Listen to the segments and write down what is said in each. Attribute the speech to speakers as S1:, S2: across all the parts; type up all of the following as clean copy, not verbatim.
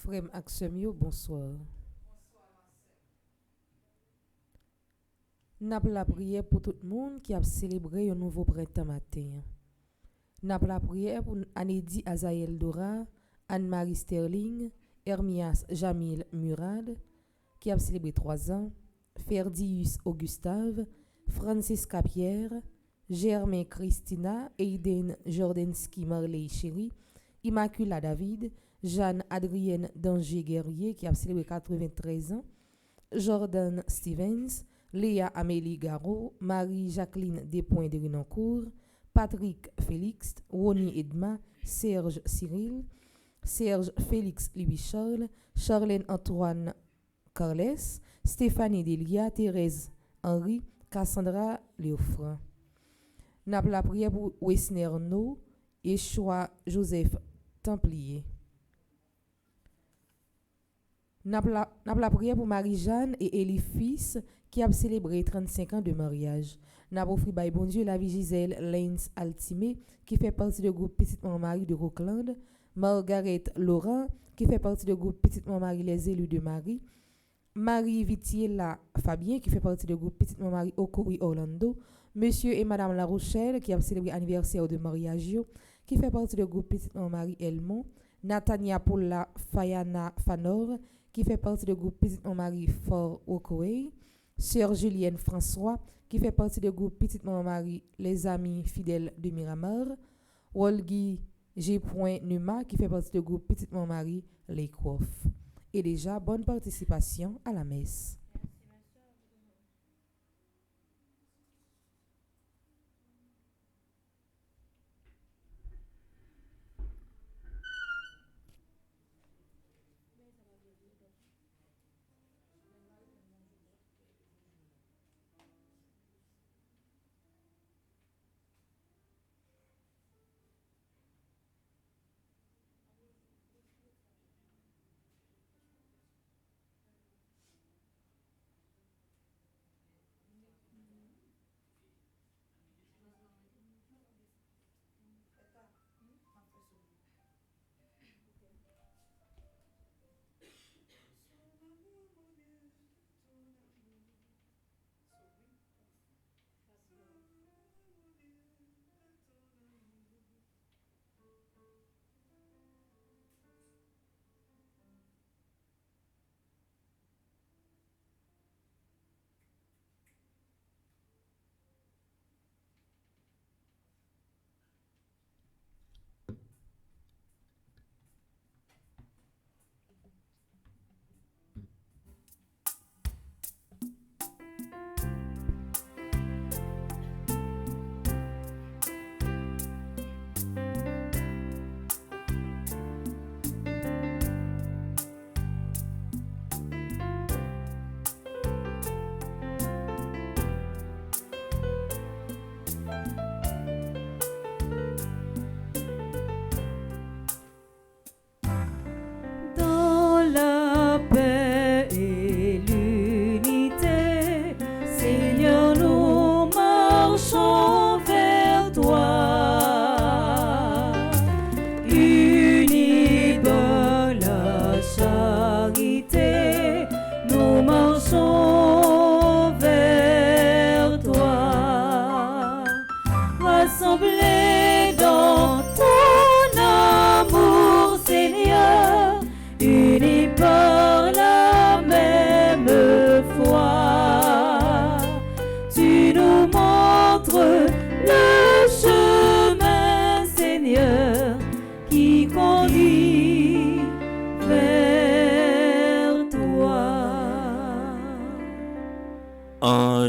S1: Frère Axemio, bonsoir. N'a la prière pour tout le monde qui a célébré un nouveau printemps matin. N'a la prière pour Anedi Azael Dora, Anne-Marie Sterling, Hermias Jamil Murad, qui a célébré 3 ans, Ferdius Augustave, Francisca Pierre, Germain Christina, Aiden Jordanski Marley Chéri, Immacula David, Jeanne Adrienne Danger Guerrier, qui a célébré 93 ans, Jordan Stevens, Léa Amélie Garot, Marie-Jacqueline Despoints de Renoncourt, Patrick Félix, Ronnie Edma, Serge Cyril, Serge Félix Louis Charles, Charlène Antoine Carles, Stéphanie Delia, Thérèse Henri, Cassandra Léofran. N'a la prière pour Wesner No, Yeshua Joseph Templier. N'a la prière pour Marie-Jeanne et Élie Fils qui a célébré 35 ans de mariage. N'a offert by bon Dieu la vie Gisèle Lains Altimé qui fait partie du groupe Petite Marie de Rockland, Margaret Laurent qui fait partie du groupe Petite Marie les élus de Marie, Marie Vitiela Fabien qui fait partie du groupe Petite Marie Okori Orlando, Monsieur et Madame La Rochelle qui a célébré l'anniversaire de mariage qui fait partie du groupe Petite Marie Elmont, Natania Paula Fayana Fanor qui fait partie du groupe Petite Marie Fort Wokoway, Sœur Julienne François qui fait partie du groupe Petite Marie Les Amis Fidèles de Miramar, Wolgi G. Numa qui fait partie du groupe Petite Marie Les Coiffes. Et déjà, bonne participation à la messe.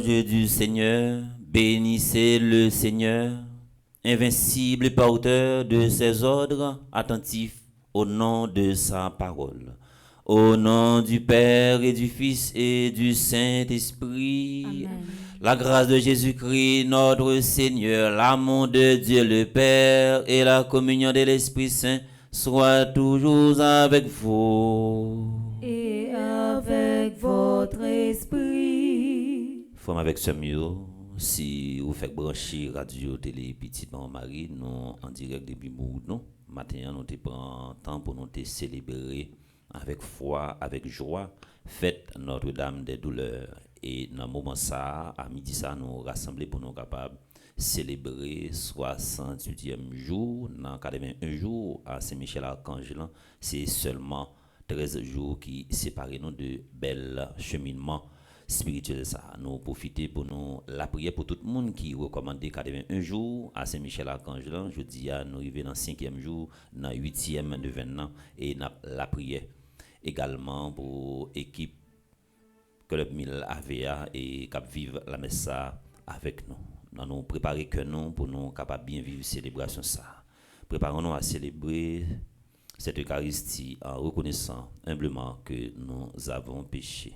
S2: anges du Seigneur, bénissez le Seigneur, invincible et porteur de ses ordres, attentif au nom de sa parole. Au nom du Père et du Fils et du Saint-Esprit,
S3: Amen.
S2: la grâce de Jésus-Christ, notre Seigneur, l'amour de Dieu le Père et la communion de l'Esprit Saint soient toujours avec vous.
S3: Et avec votre esprit.
S2: Forme avec ce mieux, si vous faites brancher radio, télé, petite maman Marie, nous en direct depuis Moudon. Matin, nous te prenons temps pour nous te célébrer avec foi, avec joie, fête Notre-Dame des douleurs. Et dans le moment ça, à midi ça, nous rassembler pour nous capables célébrer 68e jour, dans 81 jours à Saint-Michel-Archange. C'est seulement 13 jours qui séparent nous de bel cheminement spirituel. Ça. Nous profiter pour nous la prière pour tout le monde qui recommande 81 jours à Saint-Michel-Archange. Je dis à nous arriver dans le 5e jour, dans le 8e de 20 ans, et la prière également pour l'équipe Club 1000 AVA et cap vivre la messe avec nous. Nous nous préparer que nous pour nous capables bien vivre célébration ça. Préparons-nous à célébrer cette Eucharistie en reconnaissant humblement que nous avons péché.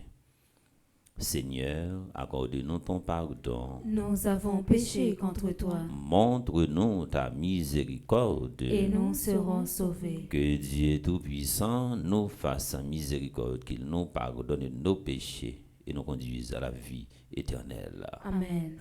S2: Seigneur, accorde-nous ton pardon.
S3: Nous avons péché contre toi.
S2: Montre-nous ta miséricorde.
S3: Et nous serons sauvés.
S2: Que Dieu Tout-Puissant nous fasse miséricorde, qu'il nous pardonne nos péchés et nous conduise à la vie éternelle.
S3: Amen.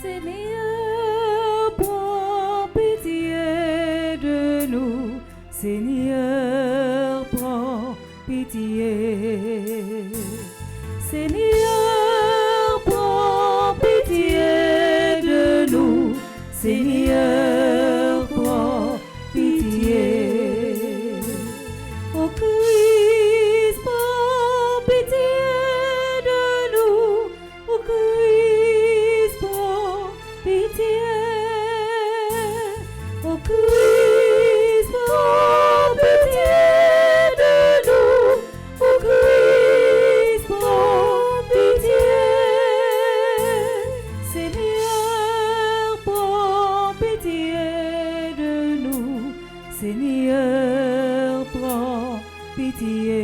S3: Seigneur, prends pitié de nous. Seigneur, prends pitié. Seigneur, prends pitié de nous. Seigneur, prends pitié. Ô Christ, prends pitié de nous. Ô Christ, prends pitié. Ô Christ, prends pitié de nous. Ô Christ, prends pitié. Seigneur, prends pitié de nous. Seigneur, prends pitié.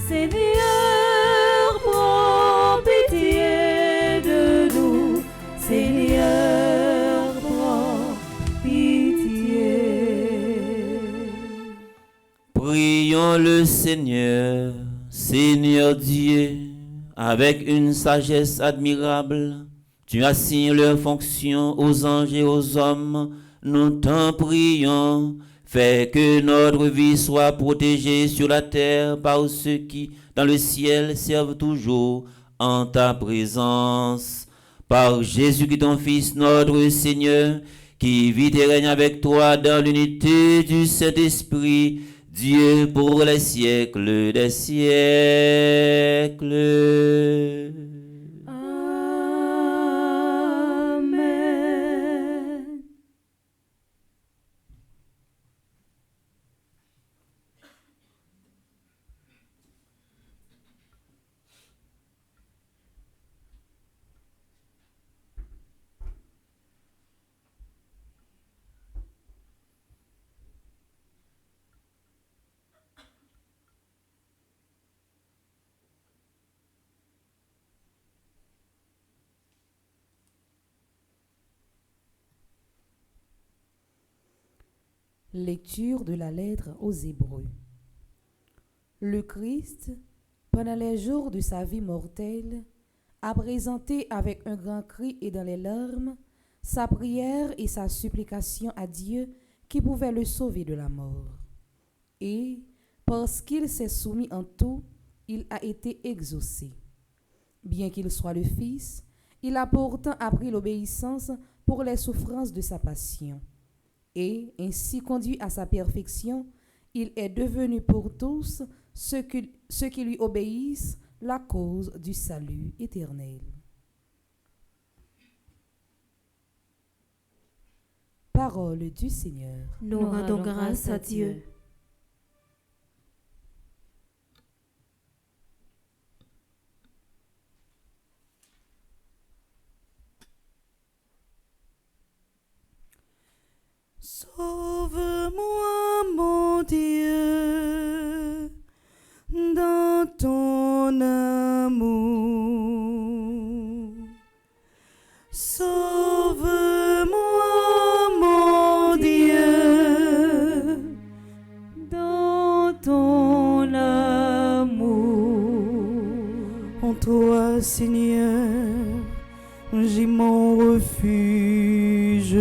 S3: Seigneur, prends pitié de nous. Seigneur, prends pitié.
S2: Prions le Seigneur, Seigneur Dieu, avec une sagesse admirable. Tu assignes leurs fonctions aux anges et aux hommes. Nous t'en prions. Fais que notre vie soit protégée sur la terre par ceux qui, dans le ciel, servent toujours en ta présence. Par Jésus-Christ, ton Fils, notre Seigneur, qui vit et règne avec toi dans l'unité du Saint-Esprit, Dieu pour les siècles des siècles.
S3: Amen.
S1: Lecture de la lettre aux Hébreux. Le Christ, pendant les jours de sa vie mortelle, a présenté avec un grand cri et dans les larmes sa prière et sa supplication à Dieu qui pouvait le sauver de la mort. Et, parce qu'il s'est soumis en tout, il a été exaucé. Bien qu'il soit le Fils, il a pourtant appris l'obéissance pour les souffrances de sa passion. Et, ainsi conduit à sa perfection, il est devenu pour tous ceux qui lui obéissent, la cause du salut éternel. Parole du Seigneur.
S3: Nous rendons grâce à Dieu.
S4: Sauve-moi, mon Dieu, dans ton amour. Sauve-moi, mon Dieu,
S3: Dans ton amour.
S4: en toi, Seigneur, j'ai mon refuge.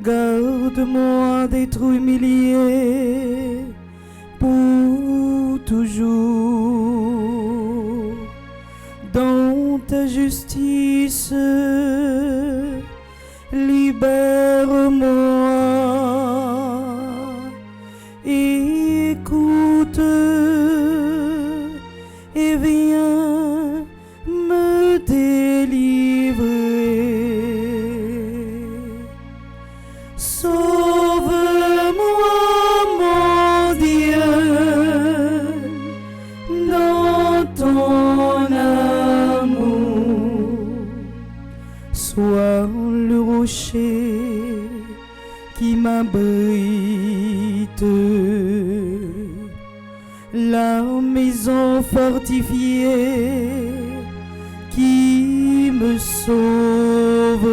S4: Garde-moi d'être humilié pour toujours. Dans ta justice, libère-moi. Écoute et viens me délivrer. Sauve-moi, mon Dieu, dans ton amour. Sois le rocher qui m'abrite, la maison fortifiée qui me sauve.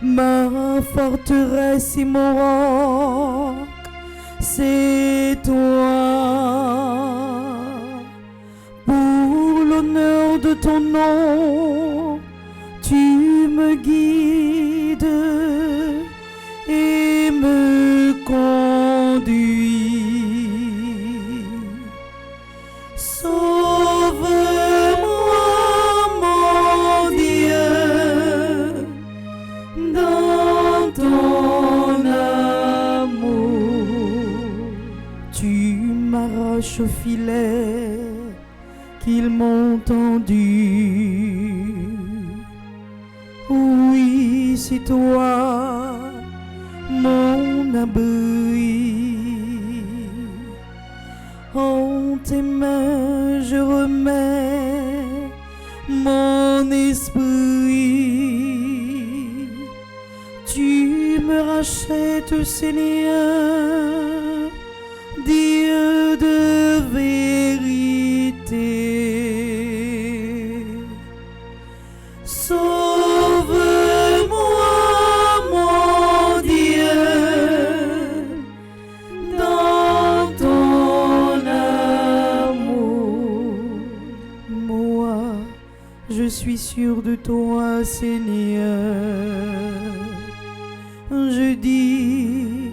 S4: Ma forteresse et mon roc, c'est toi. Pour l'honneur de ton nom, tu me guides et me conduis. Sauve-moi, mon Dieu, dans ton amour. Tu m'arraches au filet qu'ils m'ont tendu. Oui, c'est toi, mon abri. En tes mains, je remets mon esprit. Tu me rachètes, Seigneur, Dieu de vérité. Sauve-moi, mon Dieu, dans ton amour. Moi, je suis sûr de toi, Seigneur. Je dis,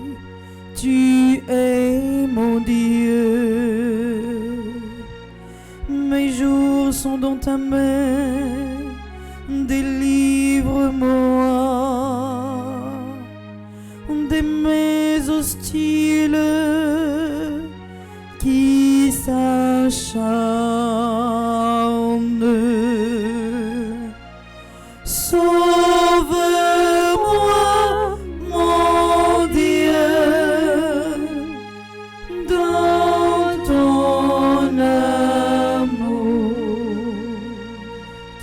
S4: tu es mon Dieu. Mes jours sont dans ta main, délivre-moi des mains hostiles qui s'acharnent. Sauve-moi, mon Dieu, dans ton amour.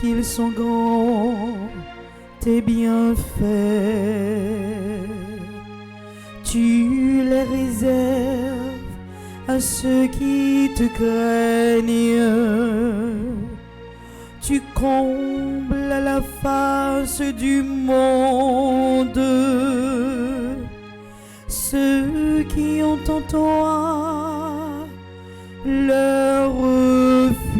S4: Qu'ils sont grands tes bienfaits, tu les réserves à ceux qui te craignent. Tu combles la face du monde ceux qui ont en toi leur refuge.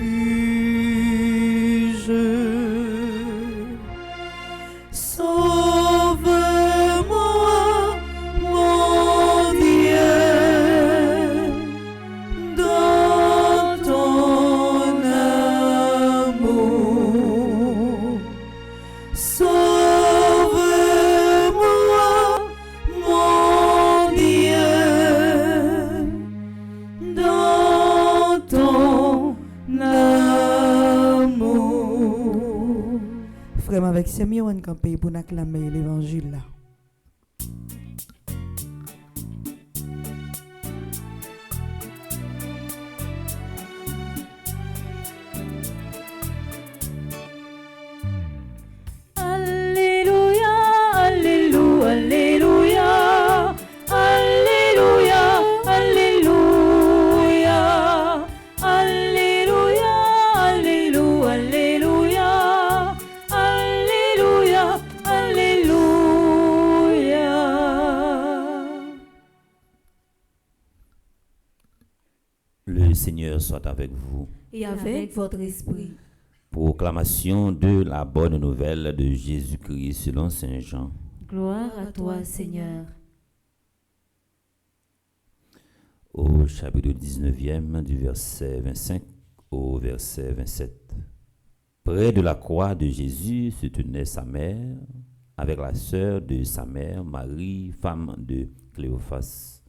S4: Sauve-moi, mon Dieu, dans ton amour. Sauve-moi, mon Dieu, C'est mieux on camper pour acclamer l'évangile là.
S3: Alléluia, Alléluia, Alléluia, Alléluia, Alléluia, Alléluia, Alléluia, Alléluia, Alléluia.
S2: Le Seigneur soit avec vous.
S3: Et avec votre esprit.
S2: Proclamation de la bonne nouvelle de Jésus-Christ selon Saint Jean.
S3: Gloire à toi, Seigneur.
S2: Au chapitre 19e, du verset 25 au verset 27. Près de la croix de Jésus se tenait sa mère, avec la sœur de sa mère, Marie, femme de Cléophas,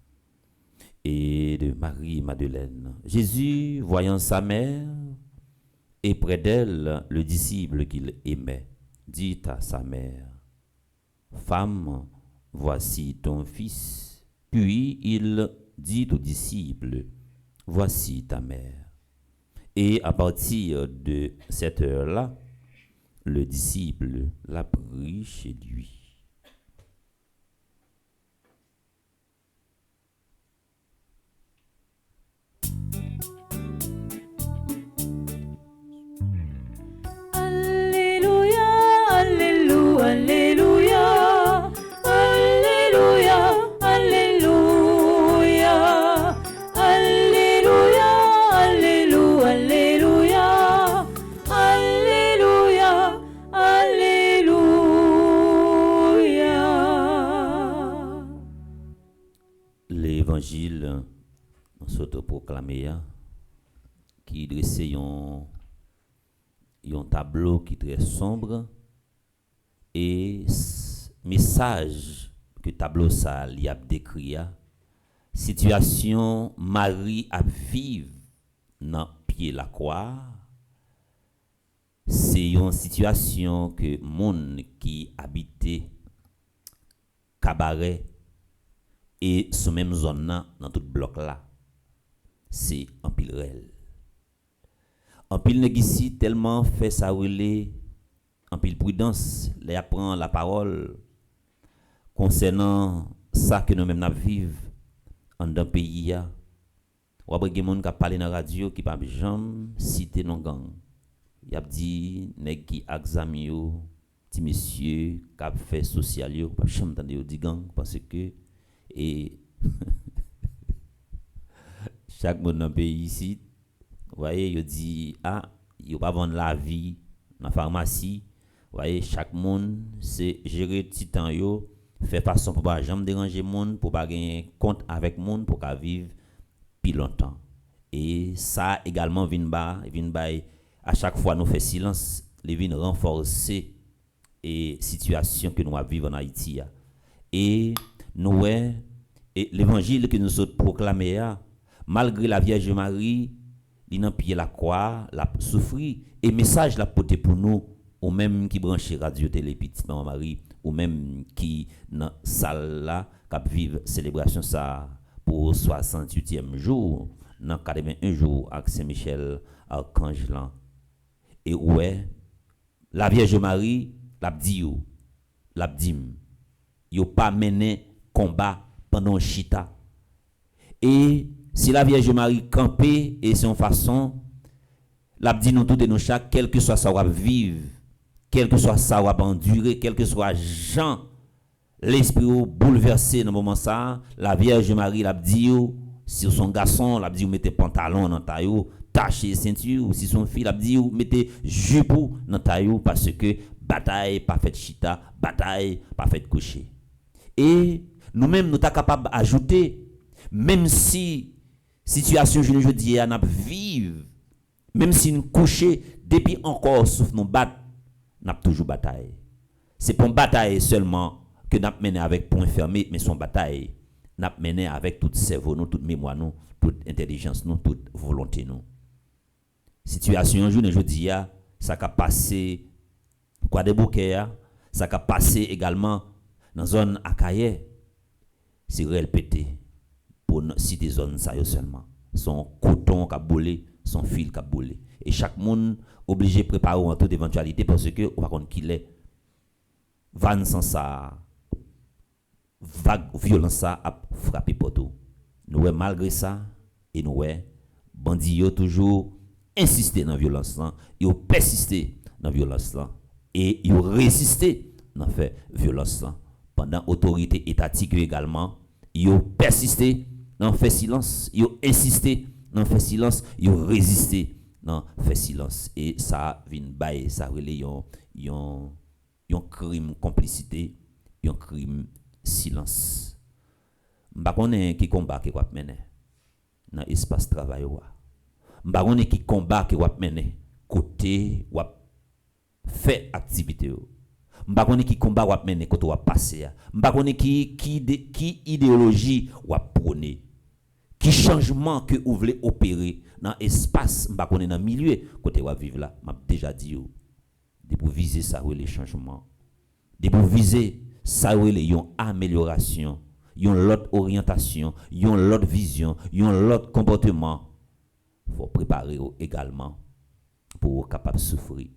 S2: et de Marie-Madeleine. Jésus, voyant sa mère, et près d'elle le disciple qu'il aimait, dit à sa mère, « Femme, voici ton fils. » Puis il dit au disciple, « Voici ta mère. » Et à partir de cette heure-là, le disciple l'a pris chez lui.
S3: Alléluia, Alléluia, Alléluia, Alléluia, Alléluia, Alléluia, Alléluia, Alléluia, Alléluia.
S2: L'évangile s'autoproclamé qui dressait un tableau qui est très sombre et message que tableau ça li a décrit situation Marie a vivre dans pied la croix. C'est une situation que monde qui habitait cabaret et ce même zone là dans tout bloc là c'est en pile réel. En pile nèg ici tellement fait ça relé en pile prudence les apprend la parole concernant ça que nous même n'a vivre en dans pays a ou après gen monde qui parler dans radio qui pas jamais citer non gang y a dit nèg qui exami yo petit monsieur qui a fait social yo pas jamais entendre yo di gang parce que et chaque monde dans pays ici voyez, il dit il pas vendre la vie dans la pharmacie. Voyez, chaque monde c'est gérer petit temps yo, faire façon pour pas jamais déranger monde, pour pas gagner compte avec monde pour qu'à vivre plus longtemps. Et ça également vient à chaque fois nous fait silence, les vient renforcer et situation que nous vivons en Haïti. Et nous et l'évangile que nous sommes proclamé malgré la Vierge Marie il n'a pied la croix, la souffri et message la porté pour nous ou même qui branché radio télé petite maman Marie ou même qui dans salle là qui vivre célébration ça pour 68e jour dans 81 jours avec Saint-Michel Archange là et ouais la Vierge Marie l'a dit yo pas mené combat pendant chita et si la Vierge Marie campée et son façon, l'a dit nous tout et nous chaque, quel que soit ça va vivre, quel que soit ça va endurer, quel que soit Jean, l'esprit bouleversé dans le moment ça, la Vierge Marie l'a dit si son garçon l'a dit mettez pantalon dans taillou, tachez ceinture, ou si son fille l'a dit mettez jupe dans taillou parce que bataille pas fait chita, bataille pas fait coucher. Et nous-mêmes nous sommes capables d'ajouter même si situation je dis à n'a vivre même si nous coucher depuis encore sauf nous battre n'a toujours bataille c'est pas une bataille seulement que n'a mené avec point fermé mais son bataille n'a mené avec toute cerveau nous toute mémoire nous toute intelligence nous toute volonté nous situation je dis ça qu'a passé quoi des bouquets Ça a passé également dans zone Akaye, c'est réel pété pour citer zone ça seulement. Son coton qui a boulé, son fil qui a boulé. Et chaque monde obligé de préparer en toute éventualité parce que on va contre qu'il est van sans ça vague violence ça a frappé porto. Nous malgré ça et nous bandits yo toujours insister dans violence là, yo persister dans violence là et yo résister dans fait violence là. Pendant autorité étatique également, yo persister dans fait silence, yo insister dans fait silence, yo résister dans fait silence et ça vient bailler ça relé yon crime complicité, yon crime silence. M'pa connait qui combat qui va mener dans espace travail wa. M'pa connait qui combat qui va mener côté wa fait activité yo. M'pa connait qui combat wa mener côté wa passer. M'pa connait qui idéologie wa prôner. Qui changement que vous voulez opérer dans espace m'pa connait dans milieu côté wa vivre là. M'a déjà dit yo. De pour viser ça les changements. De pour viser ça les amélioration. Yon l'autre orientation, yon l'autre vision, yon l'autre comportement. Faut préparer également pour capable souffrir.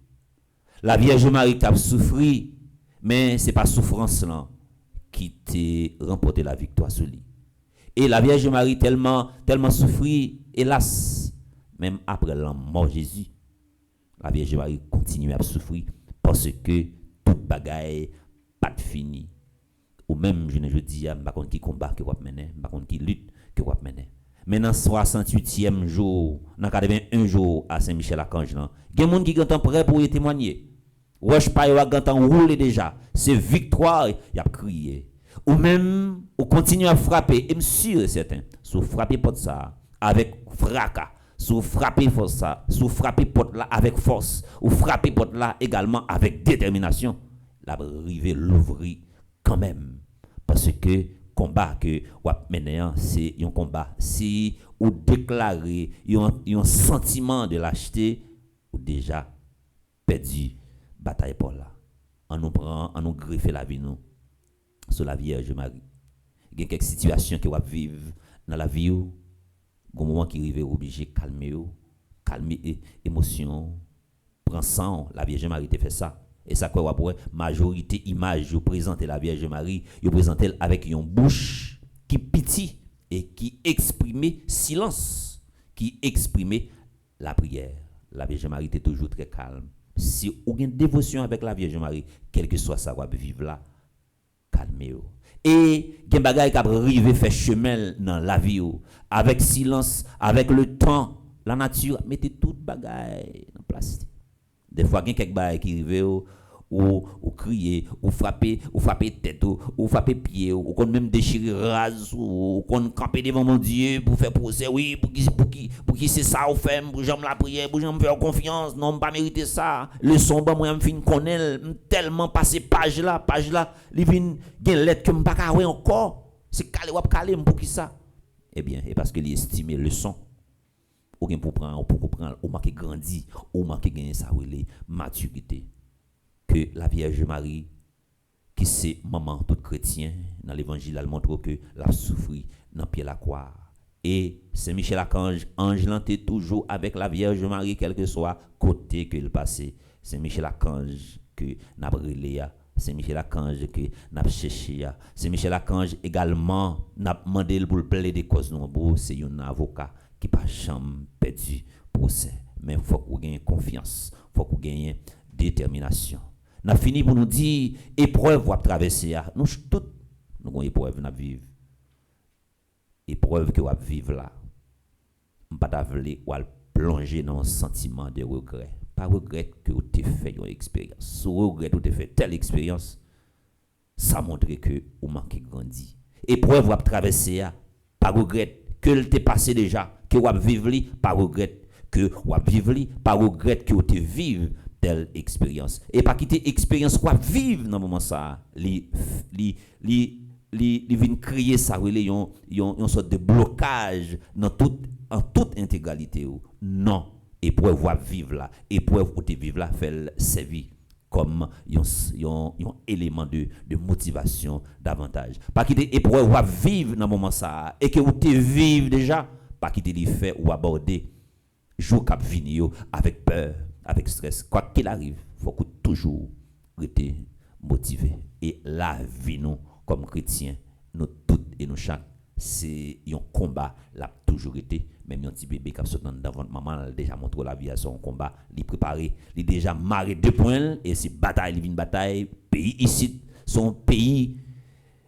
S2: La Vierge Marie t'a souffert, mais c'est pas souffrance là qui t'a remporté la victoire sur lui. Et la Vierge Marie tellement souffrit, hélas, même après la mort de Jésus, la Vierge Marie continue à souffrir parce que toute bagaille pas fini. Ou même je dis à m'pa qui combat que va mener, m'pa qui lutte que va mener. Maintenant 68e jour, dans 81 jours à Saint-Michel-Archange là, il y a monde qui est prêt pour y témoigner. Roche pa yo gantan rouler déjà, c'est victoire, y a crié. Ou même ou continue à frapper, et sûr et certain, sous frapper porte ça avec fracas, sous frapper force ça, sous frapper porte là avec force, ou frapper porte là également avec détermination, la rive l'ouvrir quand même parce que combat que ou mener c'est un combat si ou déclarer un sentiment de lâcheté ou déjà perdu bataille pour là on nous greffer la vie nous sur la Vierge Marie. Il y a quelques situations que vous vivre dans la vie au moment qui arrive obligé calmer émotion prend sang la Vierge Marie te fait ça. Et ça quoi après majorité image vous présenter la Vierge Marie, vous présenter avec une bouche qui pitié et qui exprime silence, qui exprime la prière. La Vierge Marie est toujours très calme. Si vous avez une dévotion avec la Vierge Marie, quel que soit ça va vivre là, calmez-vous. Et gen bagay qui arrive faire chemin dans la vie avec silence, avec le temps, la nature, mettez toute bagay en place. Des fois, il y a quelques bails qui arrivent ou crier, ou frapper tête, ou frapper pied, ou même déchirer rase, ou qu'on camper devant mon Dieu pour faire procès, oui, pour qui c'est ça ou fait, pour j'aime la prière, pour j'aime faire confiance, non, pas mériter ça. Le son, moi, je connais tellement passé page là, il vient une lettre que je ne peux pas encore. C'est calé ou calé, pour qui ça? Eh bien, et parce qu'il estime le son. Ou bien pour comprendre, ou marquer grandi, ou marquer gagner ça ou les maturité que la Vierge Marie qui c'est maman tout chrétien dans l'évangile elle montre que l'a souffri dans pied la croix et Saint Michel Archange ange l'était toujours avec la Vierge Marie quel que soit côté que il passait. Saint Michel Archange que n'a brûlé, Saint Michel Archange que n'a cherché, Saint Michel Archange également n'a demandé pour plaider cause nous c'est un avocat qui pas jamais perdu procès mais faut qu'on gagne confiance, faut qu'on gagne détermination. N'a fini pour nous dire épreuve va traverser nous toutes nous avons épreuve n'a vivre. Épreuve que va vivre là. Pas d'avoir ou plonger dans un sentiment de regret. Pas regret que tu as fait une expérience. Sous regret que tu as fait telle expérience, ça montre que vous manquez grandi. Épreuve va traverser pas regret que t'es passé déjà, que vous vivre pas regret que vous vivre pas regret que tu vivre telle expérience et pas quitter expérience quoi vivre dans moment ça li vient créer ça une sorte de blocage en toute intégralité non épreuve va vivre là épreuve où tu vivre là fait servir comme un élément de motivation davantage. Pas quitter épreuve ou vivre dans moment ça et que vous te vivre déjà, pas quitter les faits ou aborder jour cap venir avec peur, avec stress. Quoi qu'il arrive, faut que toujours rester motivé et la vie nous comme chrétiens, nous toutes et nous chaque c'est un combat l'a toujours été. Même un petit bébé qui a sauté devant votre maman, elle a déjà montré la vie à son combat, il est préparé, il est déjà marré 2 points et c'est bataille, il vient bataille, pays ici, son pays,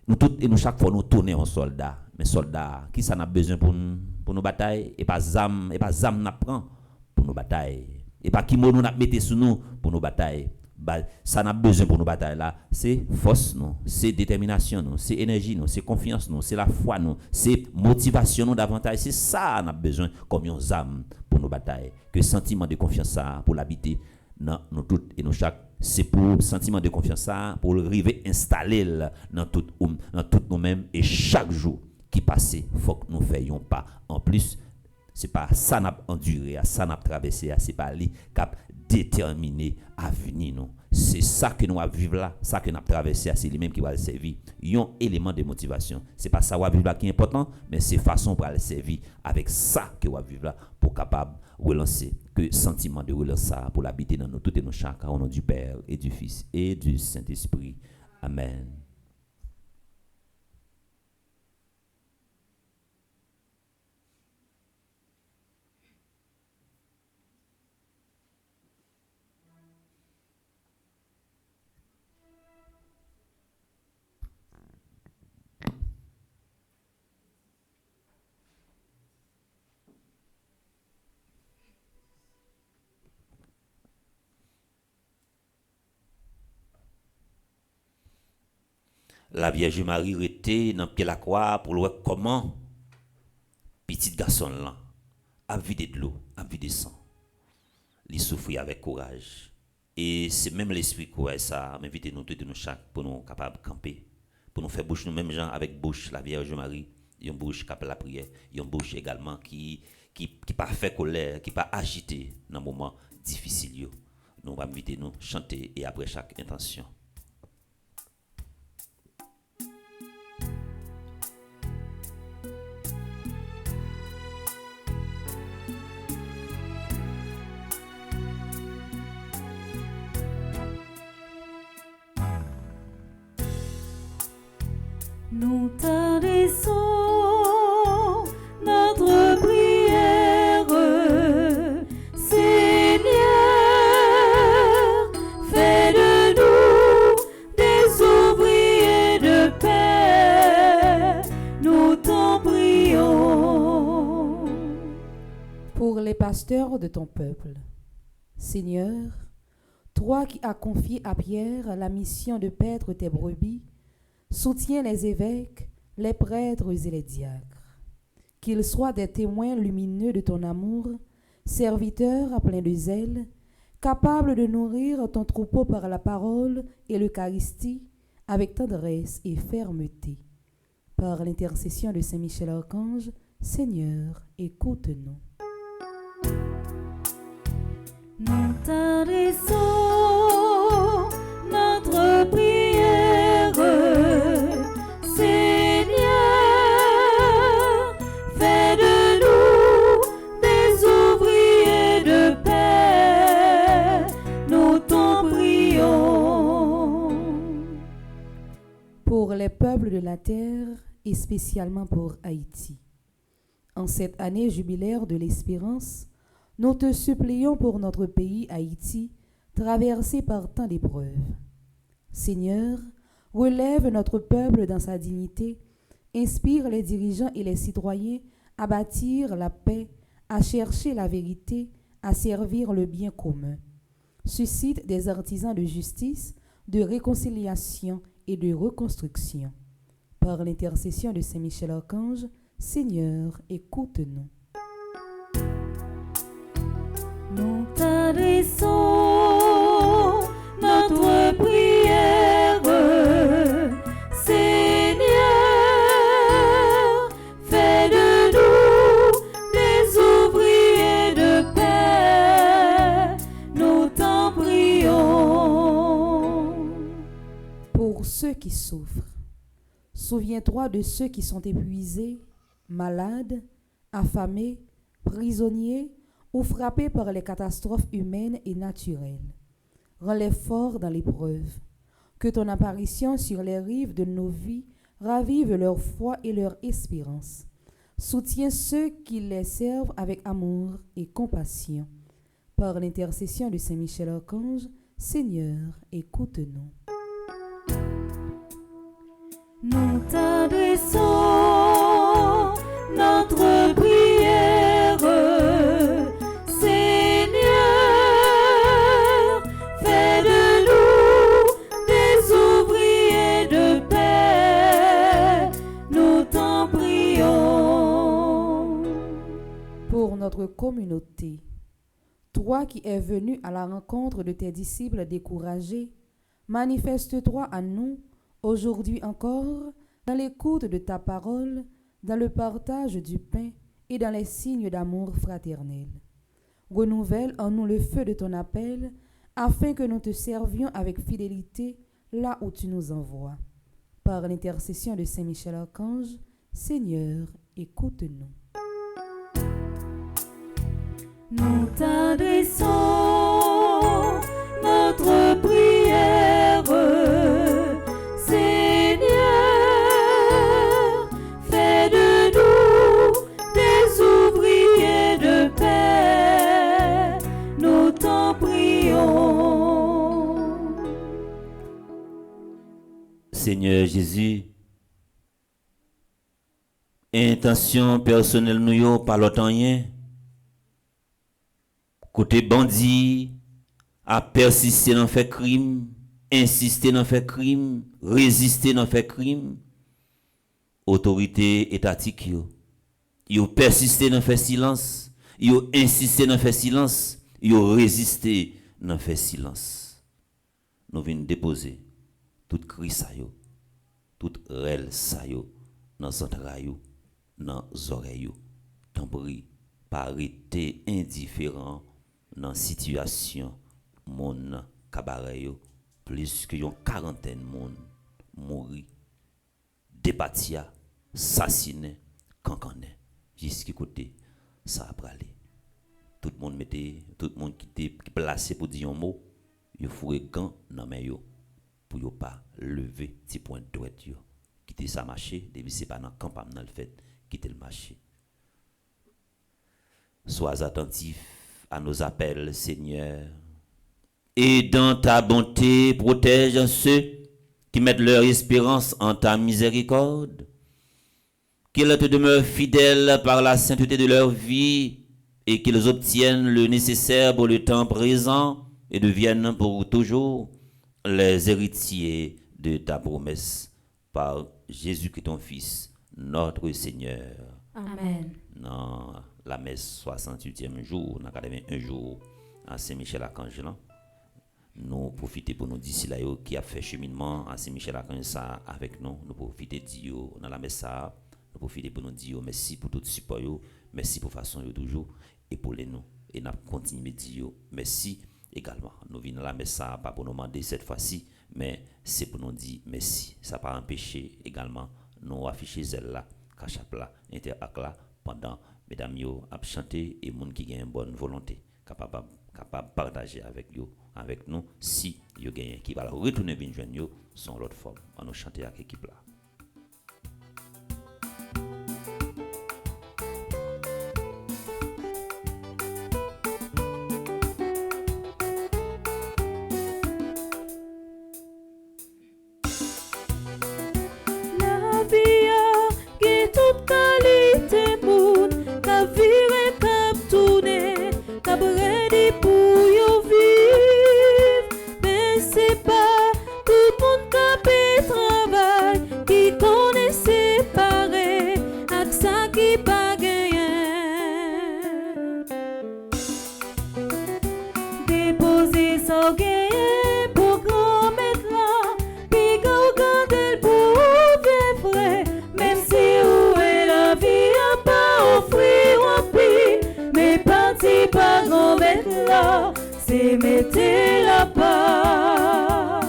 S2: nous toutes et nous chaque fois nous tourner en soldat, mais soldat, qui ça n'a besoin pour nos batailles et pas zam n'a prend pour nos batailles et pas qui nous n'a mettre sous nous pour nos batailles. Ça n'a besoin pour nos batailles là, c'est force non, c'est détermination non, c'est énergie non, c'est confiance non, c'est la foi non, c'est motivation non davantage, c'est ça n'a besoin comme une âme pour nos batailles, que sentiment de confiance ça pour l'habiter dans nous toutes et nous chaque, c'est pour sentiment de confiance ça pour arriver installer dans tout nous-mêmes et chaque jour qui passe, faut que nous fassions pas en plus. C'est pas ça n'a enduré, ça n'a traversé, c'est pas lui cap déterminé à venir nous. C'est ça que nous avons vivre là, ça que nous avons traversé, c'est lui-même qui va le servir. Il y a un élément de motivation. C'est pas ça qu'on va vivre là qui est important, mais c'est façon pour le servir avec ça que nous vivre là pour capable relancer que sentiment de relancer ça pour l'habiter dans nous toutes et nos chacun au nom du Père et du Fils et du Saint-Esprit. Amen. La Vierge Marie était dans pied la croix pour voir comment petit garçon là a vidé de l'eau, a vidé sang. Il souffrit avec courage. Et c'est même l'esprit courage ça m'invite nous tous nous chaque pour nous capables de camper, pour nous faire bouche nous mêmes gens avec bouche la Vierge Marie, une bouche capable la prière, une bouche également qui pas fait colère, qui pas agité dans moment difficile. Nous va inviter nous chanter et après chaque intention.
S3: Nous t'adressons notre prière, Seigneur, fais de nous des ouvriers de paix, nous t'en prions.
S1: Pour les pasteurs de ton peuple, Seigneur, toi qui as confié à Pierre la mission de paître tes brebis, soutiens les évêques, les prêtres et les diacres. Qu'ils soient des témoins lumineux de ton amour, serviteurs pleins de zèle, capables de nourrir ton troupeau par la parole et l'Eucharistie avec tendresse et fermeté. Par l'intercession de Saint Michel Archange, Seigneur, écoute-nous.
S3: Nous t'adressons notre prière, Seigneur, fais de nous des ouvriers de paix, nous t'en prions.
S1: Pour les peuples de la terre et spécialement pour Haïti. En cette année jubilaire de l'espérance, nous te supplions pour notre pays Haïti, traversé par tant d'épreuves. Seigneur, relève notre peuple dans sa dignité, inspire les dirigeants et les citoyens à bâtir la paix, à chercher la vérité, à servir le bien commun. Suscite des artisans de justice, de réconciliation et de reconstruction. Par l'intercession de Saint Michel Archange, Seigneur, écoute-nous.
S3: Nous t'adressons notre prière, Seigneur, fais de nous des ouvriers de paix, nous t'en prions.
S1: pour ceux qui souffrent. Souviens-toi de ceux qui sont épuisés, malades, affamés, prisonniers ou frappés par les catastrophes humaines et naturelles. Rends-les forts dans l'épreuve. Que ton apparition sur les rives de nos vies ravive leur foi et leur espérance. Soutiens ceux qui les servent avec amour et compassion. Par l'intercession de Saint Michel Archange, Seigneur, écoute-nous.
S3: Nous t'adressons notre prière, Seigneur, fais de nous des ouvriers de paix, nous t'en prions.
S1: Pour notre communauté, toi qui es venu à la rencontre de tes disciples découragés, manifeste-toi à nous aujourd'hui encore, dans l'écoute de ta parole, dans le partage du pain et dans les signes d'amour fraternel. Renouvelle en nous le feu de ton appel, afin que nous te servions avec fidélité là où tu nous envoies. Par l'intercession de Saint Michel Archange, Seigneur, écoute-nous.
S3: Nous t'adressons notre prière, Seigneur, fais de nous des ouvriers de paix, nous t'en prions.
S2: Seigneur Jésus, intention personnelle nous yo pas l'autant rien. Côté bandit, à persister dans faire crime, insister dans faire crime, résister dans faire crime. Autorité étatique yo persister dans faire silence, yo insister dans faire silence, yo résister dans faire silence. Nous venons déposer toute cri sa yo, toute rel sa yo dans entrailles yo, dans oreilles yo. T'en prie, pas arrêter indifférent dans situation mon cabaret yo, plus que yon quarantaine moun mouri, dépatia, assassiné, cancané, jusqu'à côté ça a pralé. Tout le monde qui était placé pour dire un mot, yo fourré gant dans main yo pour yo pas lever petit point droite yo. Quitter ça marché, depuis c'est pas dans campagne dans le fait, quitter le marché. Sois attentif à nos appels, Seigneur. Et dans ta bonté, protège ceux qui mettent leur espérance en ta miséricorde. Qu'ils te demeurent fidèles par la sainteté de leur vie et qu'ils obtiennent le nécessaire pour le temps présent et deviennent pour toujours les héritiers de ta promesse. Par Jésus qui est ton Fils, notre Seigneur.
S3: Amen.
S2: Dans la messe 68e jour, dans 81 jours à Saint-Michel-Archange, nous profitons pour nous d'ici là qui a fait cheminement à Saint-Michel-Archange ça avec nous. Nous profitons de Dieu dans la messe ça. Nous profitons pour nous dire merci pour tout le support, merci pour façon toujours et pour les nous. Et nous continuons de dire merci également. Nous venons dans la messe ça pas pour nous demander cette fois-ci, mais c'est pour nous dire merci. Ça pas empêcher également nous afficher celle là, cachap là, interact là pendant mesdames yo a chanter et monde qui a une bonne volonté capable partager avec nous si yo gagne qui va retourner venir joindre yo son l'autre forme on nous chanter avec équipe là.
S3: La vie a qui toute qualité moun, ta vire cap tourner, ta ready pour yo vivre. Mais c'est pas tout monde qui travail, qui connaît séparé, ak ça qui pas gagné. Déposer sans gagner pour grand mettre là, puis garder pour bien frais. Même si où est la vie a pas offrir un prix, mais parti par grand mettre là, c'est mettre la part.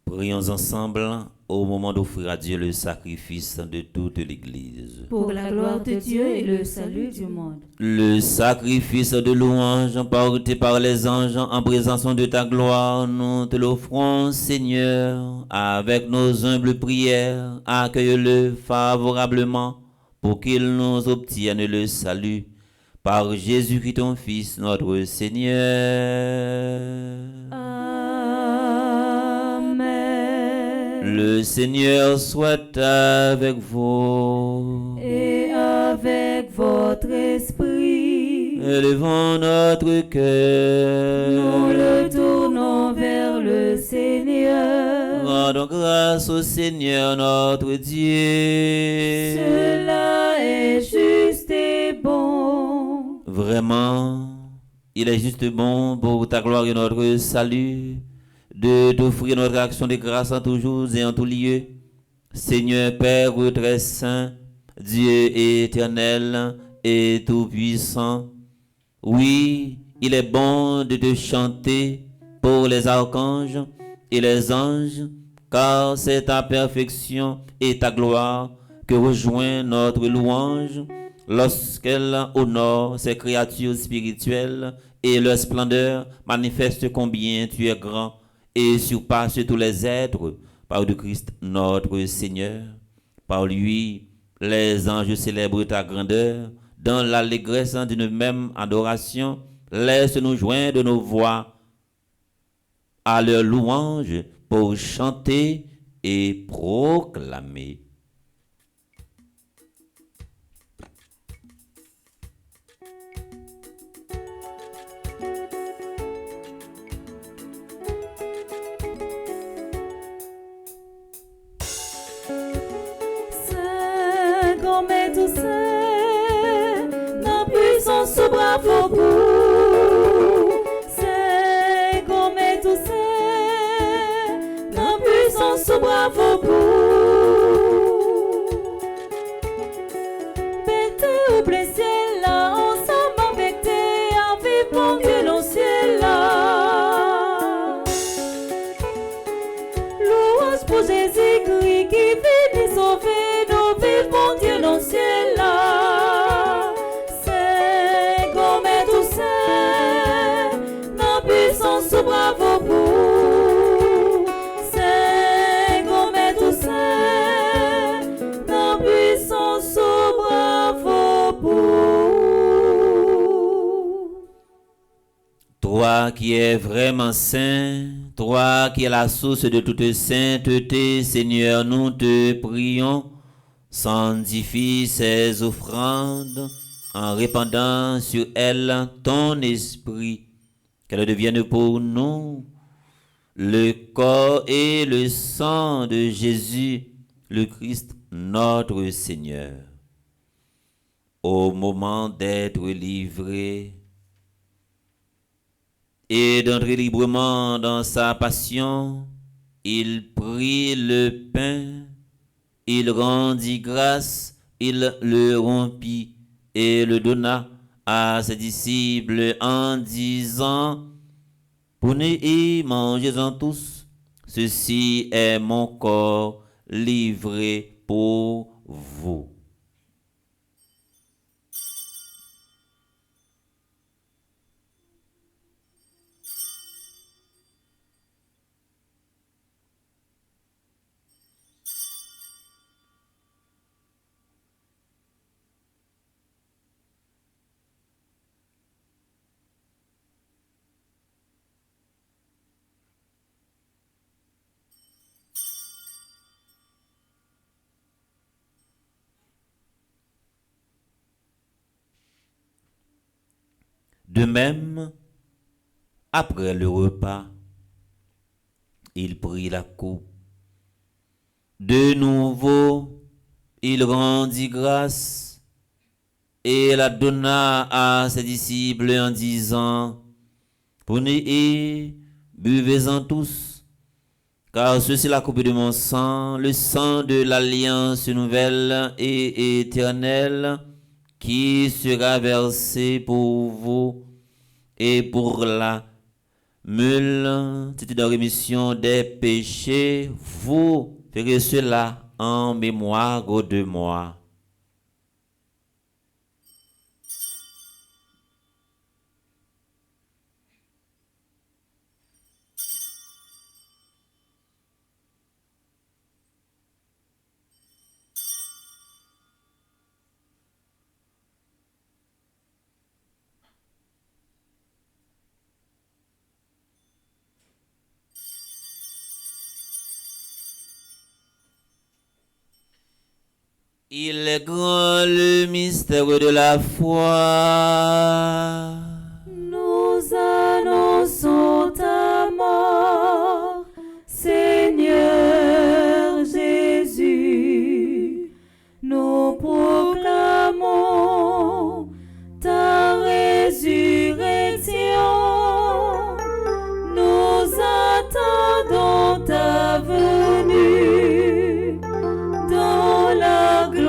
S2: Prions ensemble au moment d'offrir à Dieu le sacrifice de toute l'Église.
S3: Pour la gloire de Dieu et le salut du monde.
S2: Le sacrifice de louange porté par les anges en présence de ta gloire, nous te l'offrons, Seigneur, avec nos humbles prières. Accueille-le favorablement pour qu'il nous obtienne le salut. Par Jésus-Christ, ton Fils, notre Seigneur. Le Seigneur soit avec vous.
S3: Et avec votre esprit.
S2: Élevons notre cœur.
S3: Nous le tournons vers le Seigneur.
S2: Rendons grâce au Seigneur notre Dieu.
S3: Cela est juste et bon.
S2: Vraiment, il est juste bon pour ta gloire et notre salut de t'offrir notre action de grâce en tous jours et en tout lieu. Seigneur Père très saint, Dieu éternel et tout-puissant, oui, il est bon de te chanter pour les archanges et les anges, car c'est ta perfection et ta gloire que rejoint notre louange lorsqu'elle honore ses créatures spirituelles et leur splendeur manifeste combien tu es grand et surpasse tous les êtres par le Christ notre Seigneur. Par lui, les anges célèbrent ta grandeur. Dans l'allégresse d'une même adoration, laisse-nous joindre nos voix à leur louange pour chanter et proclamer.
S3: La puissance sous bravo pour. C'est comme tout c'est. La puissance sous bravo pour. Bête ou blessé là, ensemble avec tes avec mon Dieu dans le ciel là. Louange pour Jésus-Christ qui vient sauver nos vies, mon Dieu dans le ciel là. C'est comme tout ça.
S2: Toi qui es vraiment saint, toi qui es la source de toute sainteté, Seigneur, nous te prions, sanctifie ces offrandes en répandant sur elles ton esprit, qu'elles deviennent pour nous le corps et le sang de Jésus, le Christ, notre Seigneur. Au moment d'être livré et d'entrer librement dans sa passion, il prit le pain, il rendit grâce, il le rompit et le donna à ses disciples en disant: prenez et mangez-en tous, ceci est mon corps livré pour vous. De même, après le repas, il prit la coupe. De nouveau, il rendit grâce et la donna à ses disciples en disant: prenez et buvez-en tous, car ceci est la coupe de mon sang, le sang de l'alliance nouvelle et éternelle, qui sera versé pour vous et pour la multitude de rémission des péchés. Vous ferez cela en mémoire de moi. Il est grand le mystère de la foi.
S3: Nous annonçons ta mort, Seigneur Jésus. Nous proclamons ta résurrection. Nous attendons ta venue dans la gloire.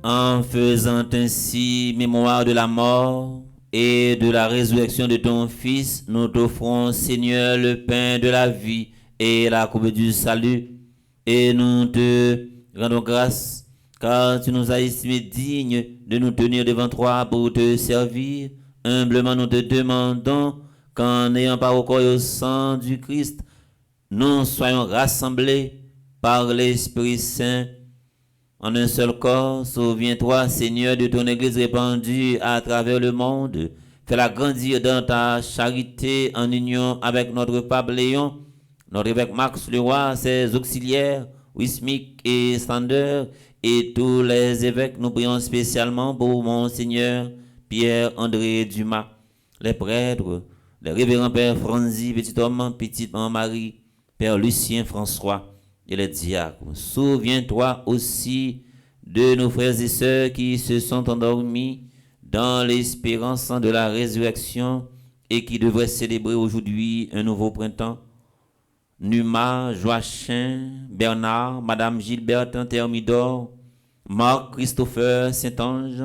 S2: En faisant ainsi mémoire de la mort et de la résurrection de ton Fils, nous t'offrons, Seigneur, le pain de la vie et la coupe du salut, et nous te rendons grâce, car tu nous as estimés dignes de nous tenir devant toi pour te servir. Humblement nous te demandons qu'en ayant part au corps et au sang du Christ, nous soyons rassemblés par l'Esprit Saint en un seul corps. Souviens-toi, Seigneur, de ton Église répandue à travers le monde. Fais-la grandir dans ta charité en union avec notre pape Léon, notre évêque Max Leroy, ses auxiliaires, Wismic et Sander, et tous les évêques. Nous prions spécialement pour Monseigneur Pierre-André Dumas, les prêtres, les révérends Père Franzi, petit homme, petite maman Marie, Père Lucien François et les diacres. Souviens-toi aussi de nos frères et sœurs qui se sont endormis dans l'espérance de la résurrection et qui devraient célébrer aujourd'hui un nouveau printemps. Numa, Joachim, Bernard, Madame Gilberte Thermidor, Marc Christopher Saint-Ange,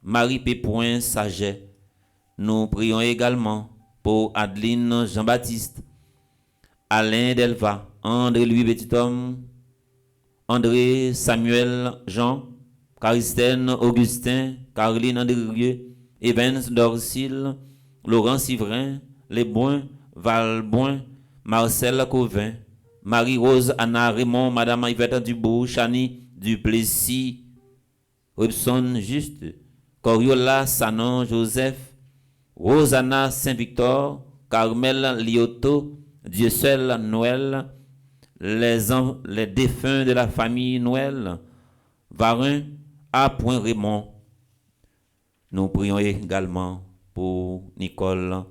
S2: Marie Pépoin Saget. Nous prions également pour Adeline Jean-Baptiste, Alain Delva, André Louis Petit-Homme, André Samuel Jean, Caristène Augustin, Caroline Andrieux, Evans Dorsil, Laurent Sivrin, Lesboin, Valboin, Marcel Covin, Marie-Rose Anna Raymond, Madame Yvette Dubourg, Chani Duplessis, Robson Juste, Coriola Sanon Joseph, Rosanna Saint-Victor, Carmel Lioto, Dieu seul Noël, les défunts de la famille Noël, Varin A. Raymond. Nous prions également pour Nicole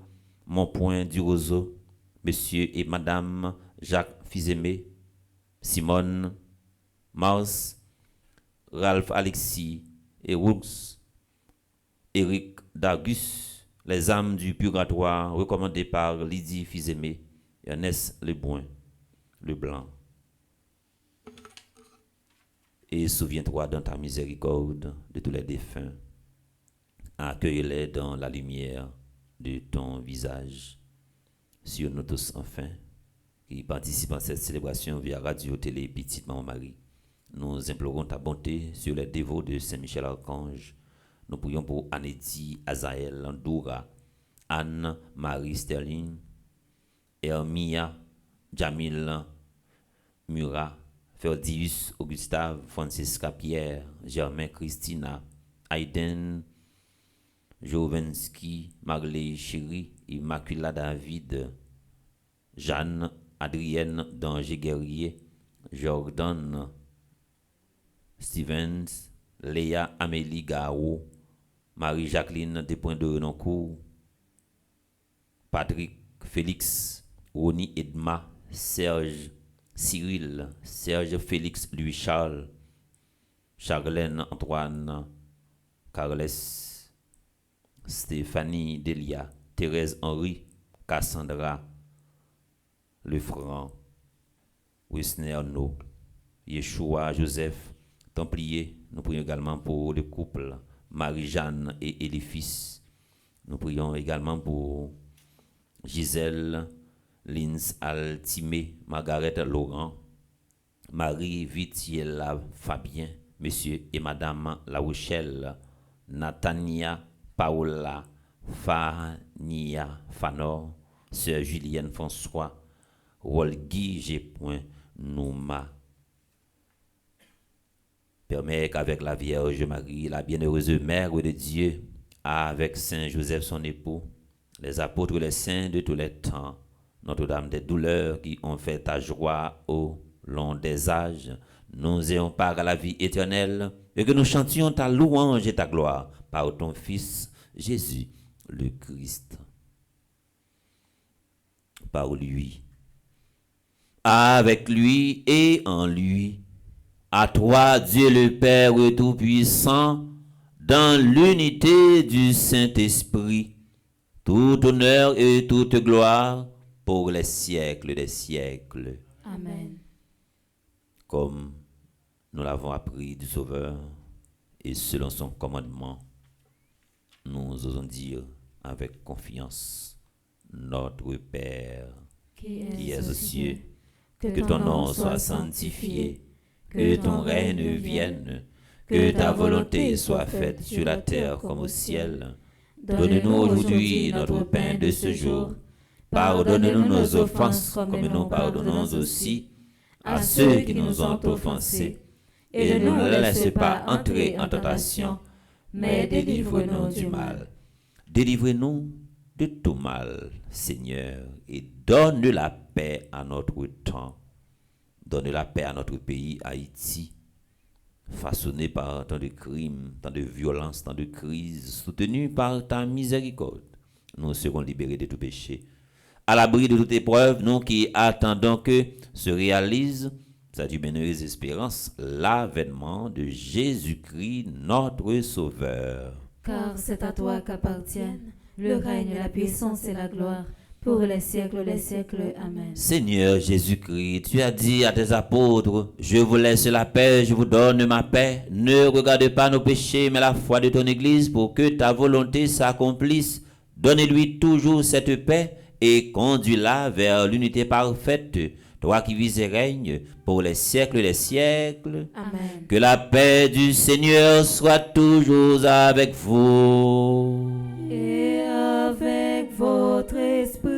S2: Monpoint du Roseau, Monsieur et Madame Jacques Fizemé, Simone, Mars, Ralph Alexis et Roux, Éric Dargus, les âmes du purgatoire recommandées par Lydie Fizemé et Ernest Leblanc. Et souviens-toi dans ta miséricorde de tous les défunts. Accueille-les dans la lumière de ton visage. Sur nous tous, enfin, qui participent à cette célébration via Radio Télé Petite Maman Marie, nous implorons ta bonté sur les dévots de Saint-Michel-Archange. Nous prions pour Anéti, Azaël, Doura, Anne, Marie Sterling, Hermia, Jamil, Murat, Ferdius, Augustave, Francisca Pierre, Germain Christina, Aiden, Jovensky, Marley Chéri, Immacula David, Jeanne, Adrienne, Danger Guerrier, Jordan, Stevens, Léa Amélie Gao, Marie-Jacqueline Despoints de Renoncourt, Patrick Félix, Rony Edma, Serge Cyril, Serge Félix Louis Charles, Charlène Antoine, Carles, Stéphanie Delia, Thérèse Henry, Cassandra Lefranc, Wisner No, Yeshua Joseph, Templier. Nous prions également pour le couple Marie-Jeanne et Élie-Fils. Nous prions également pour Gisèle Lins Altimé, Margaret Laurent, Marie Vitiella Fabien, Monsieur et Madame La Rochelle, Natania Paola Fania Fanor, Sœur Julienne François, Wolgui G. Nouma. Permet qu'avec la Vierge Marie, la bienheureuse Mère de Dieu, avec Saint Joseph son époux, les apôtres, les saints de tous les temps, Notre-Dame des douleurs qui ont fait ta joie au long des âges, nous ayons part à la vie éternelle et que nous chantions ta louange et ta gloire par ton Fils Jésus le Christ. Par lui, avec lui et en lui, à toi Dieu le Père Tout-Puissant, dans l'unité du Saint-Esprit, tout honneur et toute gloire pour les siècles des siècles.
S3: Amen.
S2: Comme nous l'avons appris du Sauveur et selon son commandement, nous osons dire avec confiance, notre Père qui es aux cieux, que ton nom soit sanctifié, que ton règne vienne, que ta volonté soit faite sur la terre comme au ciel. Donne-nous aujourd'hui notre pain de ce jour. Pardonne-nous nos offenses comme nous pardonnons aussi à ceux qui nous ont offensés. Et ne nous laisse pas entrer en tentation, mais délivre-nous du mal. Délivre-nous de tout mal, Seigneur, et donne la paix à notre temps. Donne la paix à notre pays, Haïti, façonné par tant de crimes, tant de violences, tant de crises, soutenu par ta miséricorde. Nous serons libérés de tout péché. À l'abri de toute épreuve, nous qui attendons que se réalise, sa bienheureuse espérance, l'avènement de Jésus-Christ, notre Sauveur.
S3: Car c'est à toi qu'appartiennent le règne, la puissance et la gloire, pour les siècles des siècles. Amen.
S2: Seigneur Jésus-Christ, tu as dit à tes apôtres, je vous laisse la paix, je vous donne ma paix. Ne regarde pas nos péchés, mais la foi de ton Église, pour que ta volonté s'accomplisse. Donne-lui toujours cette paix et conduis-la vers l'unité parfaite. Toi qui vis et règnes pour les siècles des siècles.
S3: Amen.
S2: Que la paix du Seigneur soit toujours avec vous.
S3: Et avec votre esprit.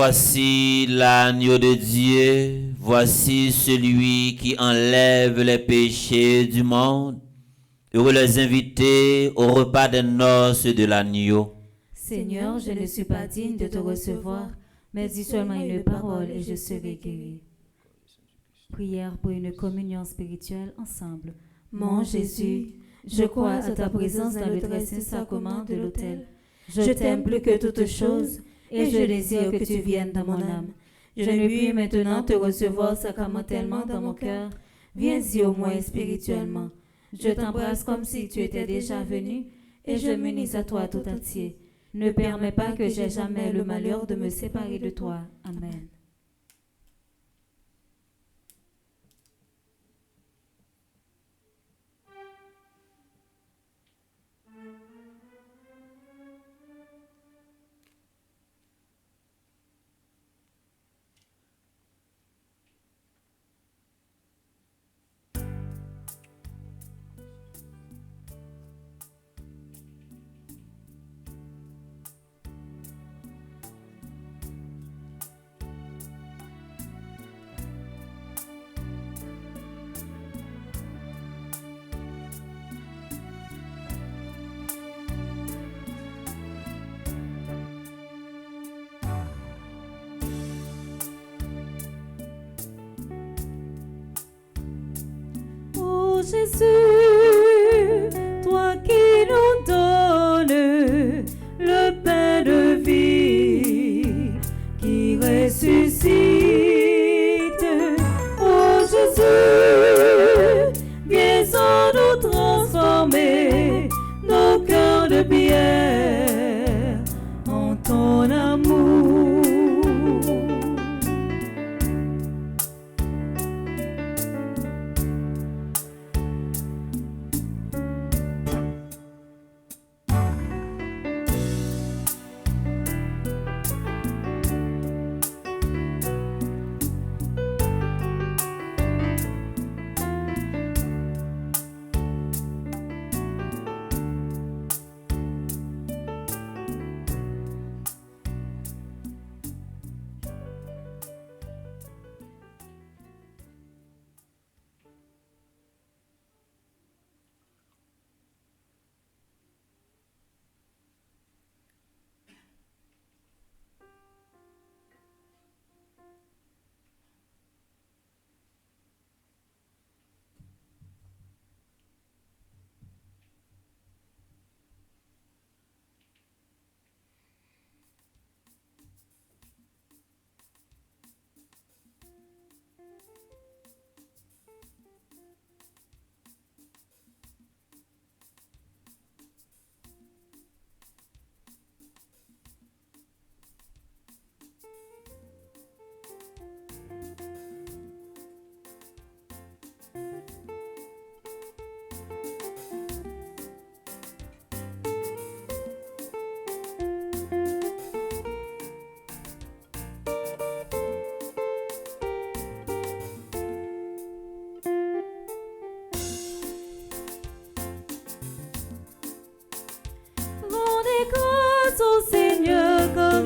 S2: voici l'agneau de Dieu, voici celui qui enlève les péchés du monde. Heureux les invités au repas des noces de l'agneau.
S3: Seigneur, je ne suis pas digne de te recevoir, mais dis seulement une parole et je serai guéri. Prière pour une communion spirituelle ensemble. Mon Jésus, je crois à ta présence dans le très saint sacrement de l'autel. Je t'aime plus que toute chose et je désire que tu viennes dans mon âme. Je ne puis maintenant te recevoir sacramentellement dans mon cœur. Viens-y au moins spirituellement. Je t'embrasse comme si tu étais déjà venu et je m'unis à toi tout entier. Ne permets pas que j'aie jamais le malheur de me séparer de toi. Amen. Jésus, toi qui nous donnes le pain de vie, qui ressuscite. Oh Jésus, viens en nous transformer nos cœurs de pierre en ton amour.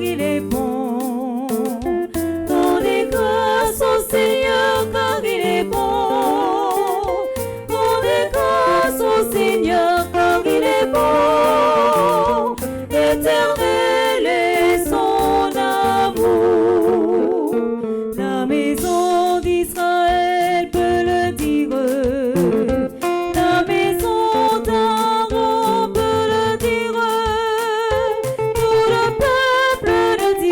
S3: Il est bon. Rendez grâce au Seigneur car il est bon. Rendez grâce au Seigneur car il est bon. Éternel est son amour. La maison d'Israël peut le dire. La maison d'Aaron peut le dire. Tout le peuple le dit.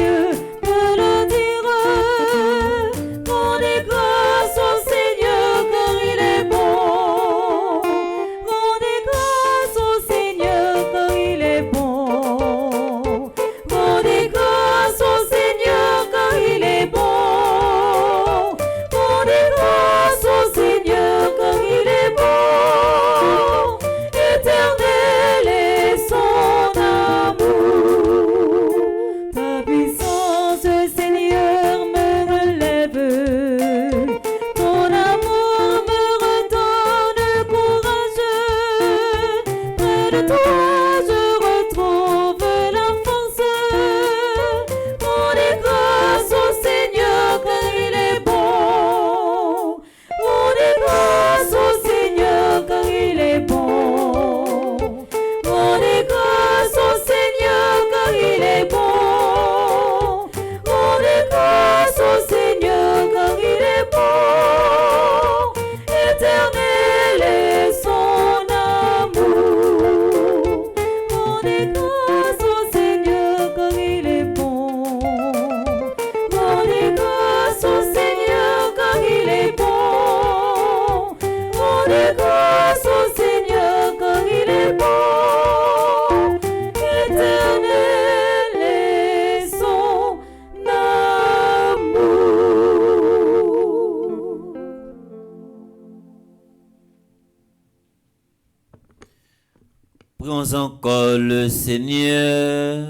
S2: Prions encore le Seigneur.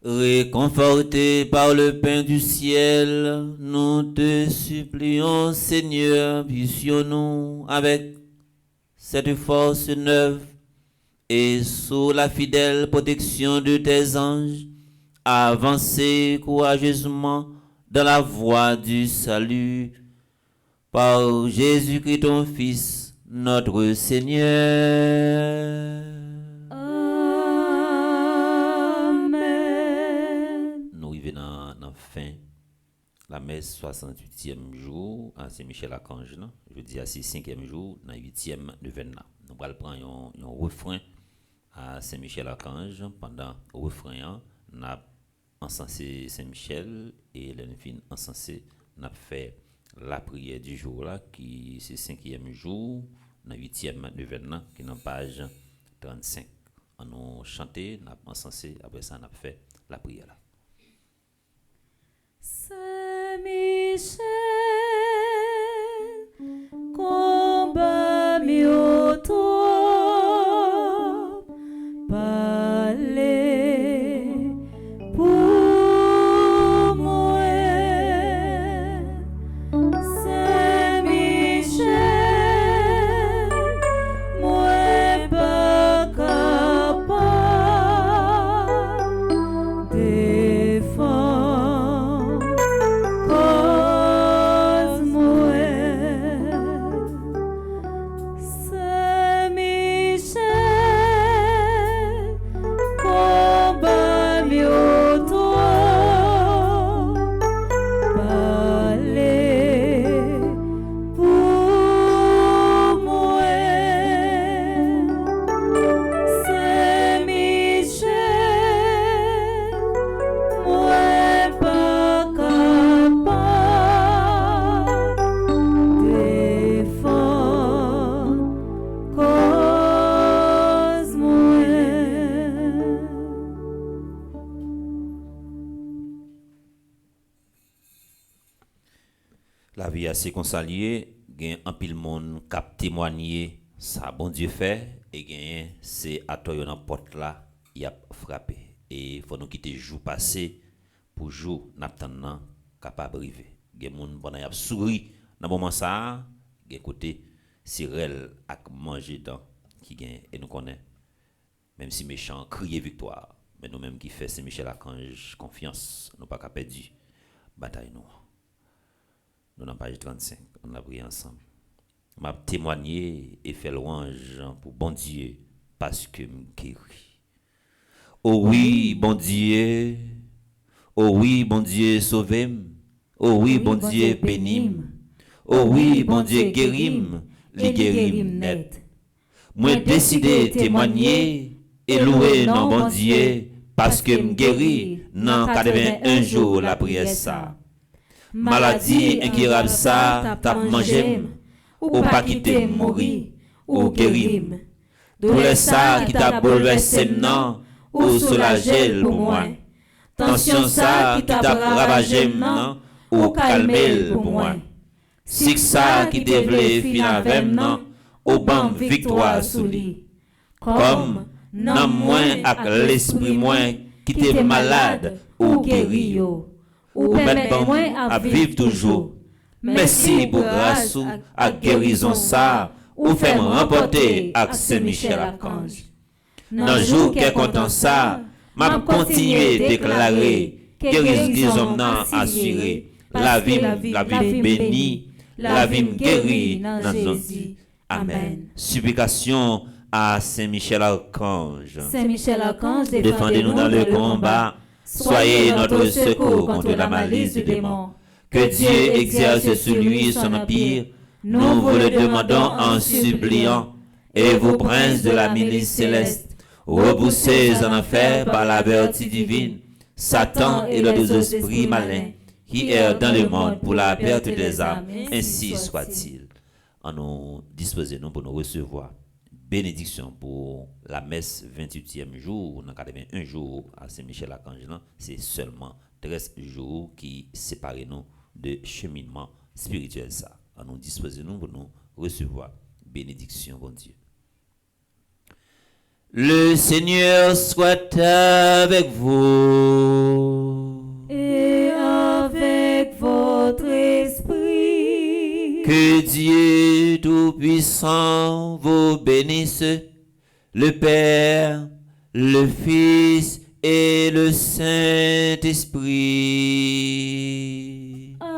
S2: Réconfortés par le pain du ciel, nous te supplions, Seigneur, puissions-nous avec cette force neuve et sous la fidèle protection de tes anges, avancer courageusement dans la voie du salut. Par Jésus-Christ, ton Fils, notre Seigneur.
S3: Amen.
S2: Nous arrivons dans fin la messe 68e jour à Saint-Michel-Archange. Je dis à 5e jour, dans 8e neuvaine. Nous allons prendre un refrain à Saint-Michel-Archange. Pendant le refrain, nous avons encensé Saint-Michel et l'enfin encensé, nous avons fait la prière du jour là, qui c'est 5e jour, dans 8e neuvaine, qui est dans page 35. On nous chanté, nous avons encensé, après ça, nous avons fait la prière là.
S3: Saint-Michel, combat mieux toi, parlez pour moi. Saint-Michel, moi pas capable défendre cause moi. Saint-Michel, combat mieux toi, parlez pour moi. Saint-Michel, moi pas capable défendre cause moi.
S2: La vie assez consaliée, gain un pile monde cap témoigner ça bon Dieu fait et gain c'est à toi dans porte là, il a frappé et faut nous quitter jour passé pour jour n'attendant capable arriver. Gain monde bon y a souri dans moment ça, gain côté Cyril a manger dans qui gain et nous connaît même si méchant crier victoire, mais nous même qui fait Saint-Michel-Archange confiance, nous pas qu'à perdre bataille nous. Nous dans page 35, on a prié ensemble. M'a témoigné et fait louange pour bon Dieu parce que me guéri. Oh oui, bon Dieu. Oh oui, bon Dieu, sauvez-moi. Oh oui, bon Dieu, bénis-moi. Oh oui, bon Dieu, guéris-moi. Li guéris net. Moi décidé témoigner et louer non bon Dieu parce que me guéri dans 81 jours la prière ça. Maladie incurable ça, t'a mangé, ou pas quitter mourir, ou guérir. Douleur ça qui t'a bouleversé maintenant, ou soulagé pour moi. Tension ça qui t'a ravagé maintenant, ou calmé pour moi. Six ça qui t'a voulu finir avec maintenant, ou ban victoire sous lui. Comme non moins avec l'esprit moins qui t'est malade, ou guéri yo. Ou permettre moi à vivre toujours. Merci pour grâce ou à guérison ça, ou fait me remporter avec Saint-Michel-Archange. Dans le jour qu'est content ça, m'a continuer déclarer guérison non assurée. La vie bénie, la vie guérie dans Jésus. Amen. Supplication à Saint-Michel-Archange.
S3: Saint-Michel-Archange,
S2: Défendez-nous dans le combat. Soyez notre secours contre la malice du démon. Que Dieu exerce sur lui son empire. Nous vous le demandons en suppliant. Et vous, princes de la milice céleste, repoussez en enfer par la vertu divine Satan et les deux esprits malins qui errent dans le monde pour la perte des âmes. Ainsi soit-il. En nous disposons pour nous recevoir bénédiction pour la messe 28e jour, dans 81 jours à Saint-Michel-Archange, c'est seulement 13 jours qui séparent nous de cheminement spirituel. Ça. En nous disposons pour nous recevoir bénédiction, bon Dieu. Le Seigneur soit avec vous.
S3: Et avec votre esprit.
S2: Que Dieu Tout-Puissant vous bénisse, le Père, le Fils et le Saint-Esprit.
S3: Amen.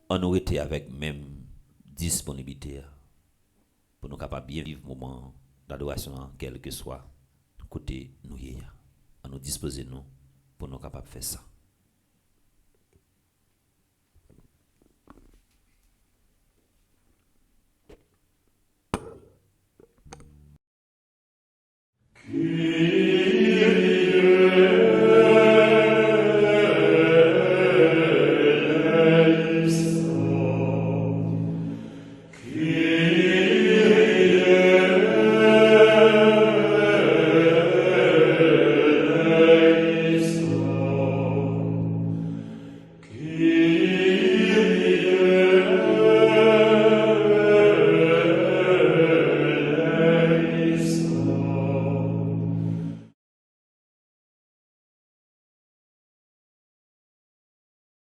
S2: On nous était avec même disponibilité pour nous capables bien vivre moment d'adoration, quel que soit côté nous y est. On nous disposer nous pour nous capables faire ça.
S5: Qui